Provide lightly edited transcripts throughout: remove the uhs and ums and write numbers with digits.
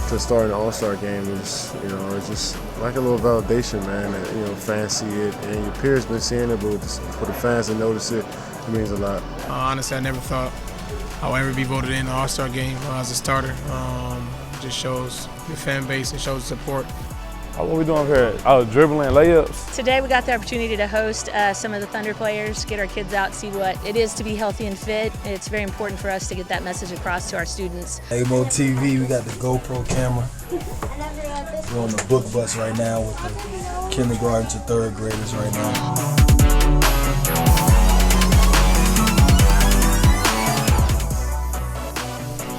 to start an All-Star game is, it's just like a little validation, man. And, fans see it, and your peers been seeing it, but for the fans to notice it, it means a lot. Honestly, I never thought I would ever be voted in the All-Star game as a starter. It just shows the fan base, it shows support. What we doing here? Dribbling, layups. Today we got the opportunity to host some of the Thunder players, get our kids out, see what it is to be healthy and fit. It's very important for us to get that message across to our students. AMO TV, we got the GoPro camera. We're on the book bus right now with the kindergarten to third graders right now.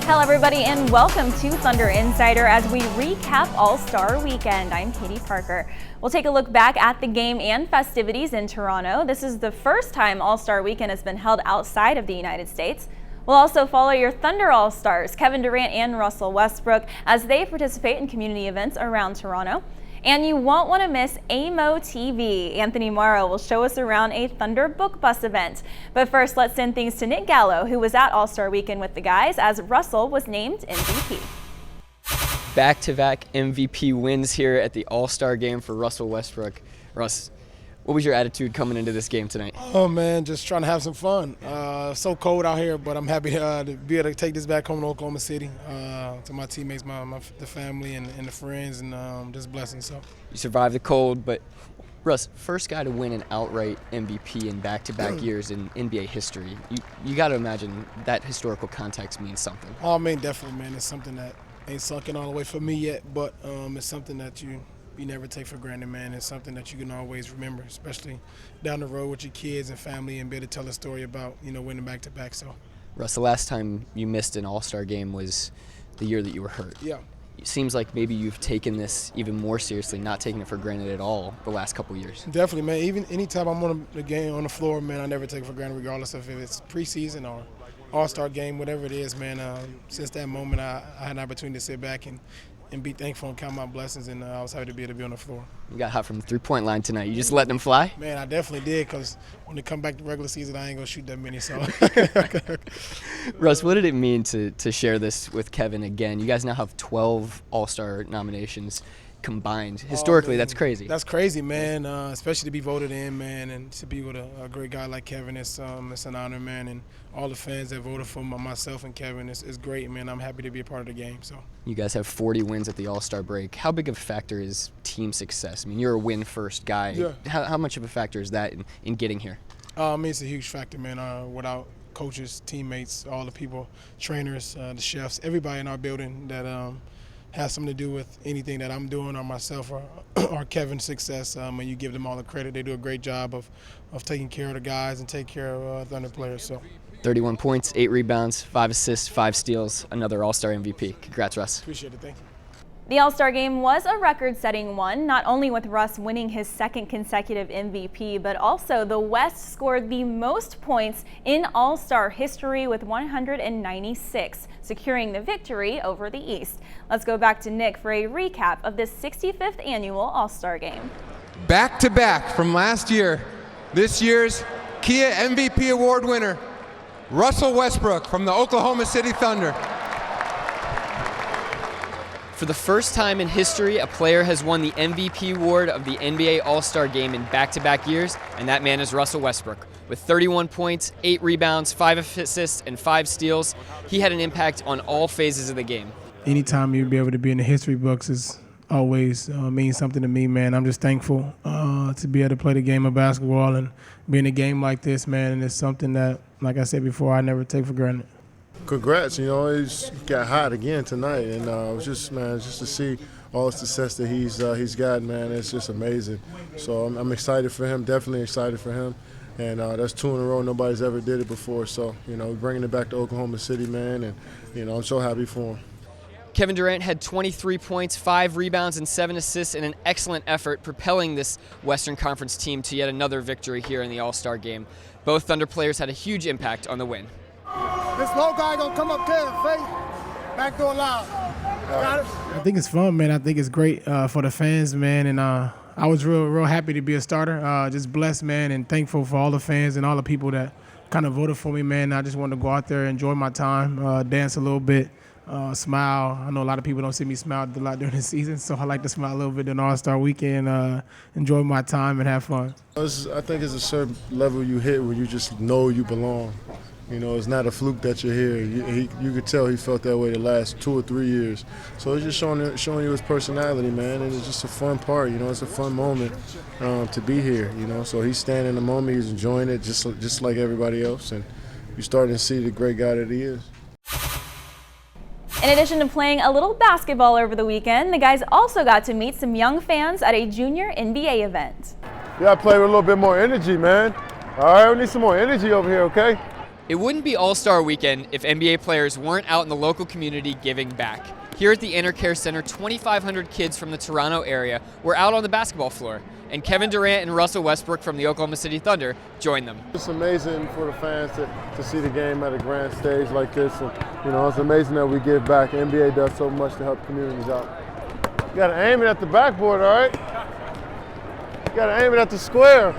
Hello everybody and welcome to Thunder Insider as we recap All-Star Weekend. I'm Katie Parker. We'll take a look back at the game and festivities in Toronto. This is the first time All-Star Weekend has been held outside of the United States. We'll also follow your Thunder All-Stars, Kevin Durant and Russell Westbrook, as they participate in community events around Toronto. And you won't want to miss AMO TV. Anthony Morrow will show us around a Thunder Book Bus event. But first, let's send things to Nick Gallo, who was at All-Star Weekend with the guys as Russell was named MVP. Back-to-back MVP wins here at the All-Star Game for Russell Westbrook. Russ, what was your attitude coming into this game tonight? Oh man, just trying to have some fun. So cold out here, but I'm happy to be able to take this back home to Oklahoma City, to my teammates, the family, and the friends, and just blessings. So you survived the cold, but Russ, first guy to win an outright MVP in back-to-back years in NBA history. You got to imagine that historical context means something. Oh man, definitely, man. It's something that ain't sunk in all the way for me yet, but it's something that you never take for granted, man. It's something that you can always remember, especially down the road with your kids and family, and be able to tell a story about, winning back-to-back. So, Russ, the last time you missed an All-Star game was the year that you were hurt. Yeah. It seems like maybe you've taken this even more seriously, not taking it for granted at all the last couple years. Definitely, man. Even anytime I'm on the game on the floor, man, I never take it for granted, regardless of if it's preseason or All-Star game, whatever it is, man. Since that moment, I had an opportunity to sit back and be thankful and count my blessings, and I was happy to be able to be on the floor. You got hot from the three-point line tonight. You just letting them fly? Man, I definitely did, because when they come back to regular season, I ain't going to shoot that many. So, Russ, what did it mean to share this with Kevin again? You guys now have 12 All-Star nominations combined. Historically, that's crazy. That's crazy, man, especially to be voted in, man, and to be with a great guy like Kevin. It's an honor, man, and all the fans that voted for myself and Kevin is great, man. I'm happy to be a part of the game. So you guys have 40 wins at the All-Star break. How big of a factor is team success? I mean, you're a win-first guy. Yeah. How much of a factor is that in getting here? I mean, it's a huge factor, man. Without coaches, teammates, all the people, trainers, the chefs, everybody in our building that has something to do with anything that I'm doing or myself or Kevin's success, and you give them all the credit. They do a great job of taking care of the guys and take care of Thunder players. So, 31 points, 8 rebounds, 5 assists, 5 steals, another All-Star MVP. Congrats, Russ. Appreciate it. Thank you. The All-Star Game was a record-setting one, not only with Russ winning his second consecutive MVP, but also the West scored the most points in All-Star history with 196, securing the victory over the East. Let's go back to Nick for a recap of the 65th annual All-Star Game. Back-to-back from last year, this year's Kia MVP award winner, Russell Westbrook from the Oklahoma City Thunder. For the first time in history, a player has won the MVP award of the NBA All-Star Game in back-to-back years, and that man is Russell Westbrook. With 31 points, 8 rebounds, 5 assists, and 5 steals, he had an impact on all phases of the game. Anytime you'll be able to be in the history books is always means something to me, man. I'm just thankful to be able to play the game of basketball and be in a game like this, man, and it's something that, like I said before, I never take for granted. Congrats, he's got hot again tonight, and it was just to see all the success that he's got, man, it's just amazing. So I'm excited for him, definitely excited for him, and that's 2 in a row. Nobody's ever did it before, so bringing it back to Oklahoma City, man, and I'm so happy for him. Kevin Durant had 23 points, 5 rebounds, and 7 assists in an excellent effort, propelling this Western Conference team to yet another victory here in the All-Star Game. Both Thunder players had a huge impact on the win. This low guy gonna come up there, face, back door loud. Got it? I think it's fun, man. I think it's great for the fans, man, and I was real happy to be a starter. Just blessed, man, and thankful for all the fans and all the people that kind of voted for me, man. I just wanted to go out there, enjoy my time, dance a little bit, smile. I know a lot of people don't see me smile a lot during the season, so I like to smile a little bit during All-Star Weekend, enjoy my time and have fun. I think it's a certain level you hit where you just know you belong. You know, it's not a fluke that you're here. You could tell he felt that way the last 2 or 3 years. So it's just showing you his personality, man, and it's just a fun part. You know, it's a fun moment to be here. You know, so he's standing in the moment, he's enjoying it just like everybody else, and you're starting to see the great guy that he is. In addition to playing a little basketball over the weekend, the guys also got to meet some young fans at a junior NBA event. You gotta play with a little bit more energy, man. All right, we need some more energy over here, okay? It wouldn't be All-Star Weekend if NBA players weren't out in the local community giving back. Here at the Intercare Center, 2,500 kids from the Toronto area were out on the basketball floor, and Kevin Durant and Russell Westbrook from the Oklahoma City Thunder joined them. It's amazing for the fans to see the game at a grand stage like this, and you know, it's amazing that we give back. The NBA does so much to help communities out. You gotta aim it at the backboard, all right? You gotta aim it at the square,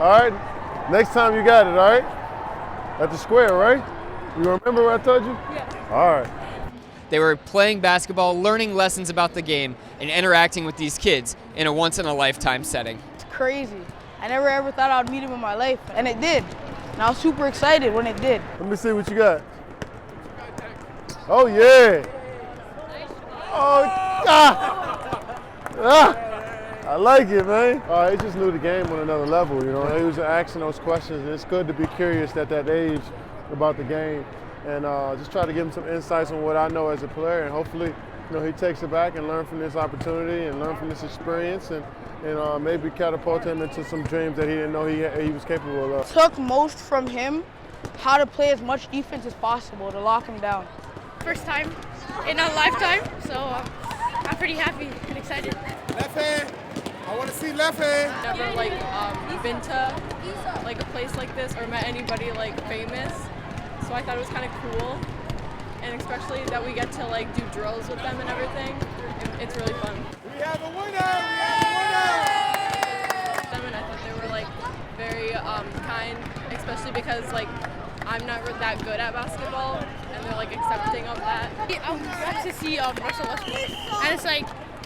all right? Next time you got it, all right? At the square, right? You remember what I told you? Yeah. All right. They were playing basketball, learning lessons about the game, and interacting with these kids in a once-in-a-lifetime setting. It's crazy. I never ever thought I'd meet him in my life, and it did. And I was super excited when it did. Let me see what you got. Oh, yeah. Oh, I like it, man. He just knew the game on another level, you know. He was asking those questions, and it's good to be curious at that age about the game, and just try to give him some insights on what I know as a player, and hopefully, you know, he takes it back and learn from this opportunity and learn from this experience, and maybe catapult him into some dreams that he didn't know he was capable of. Took most from him how to play as much defense as possible to lock him down. First time in a lifetime, so I'm pretty happy and excited. Left hand. I want to see left hand. Never been to a place like this or met anybody famous, so I thought it was kind of cool, and especially that we get to do drills with them and everything. It's really fun. We have a winner. We have a winner. Them, and I thought they were very kind, especially because I'm not that good at basketball, and they're accepting of that. I'm glad to see Russell Westbrook, and it's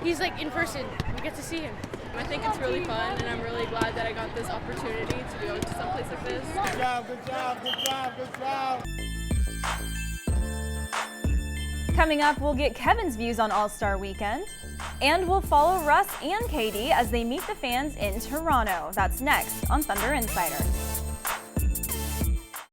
he's in person. We get to see him. I think it's really fun, and I'm really glad that I got this opportunity to go to someplace like this. Good job, good job, good job, good job. Coming up, we'll get Kevin's views on All-Star Weekend, and we'll follow Russ and Katie as they meet the fans in Toronto. That's next on Thunder Insider.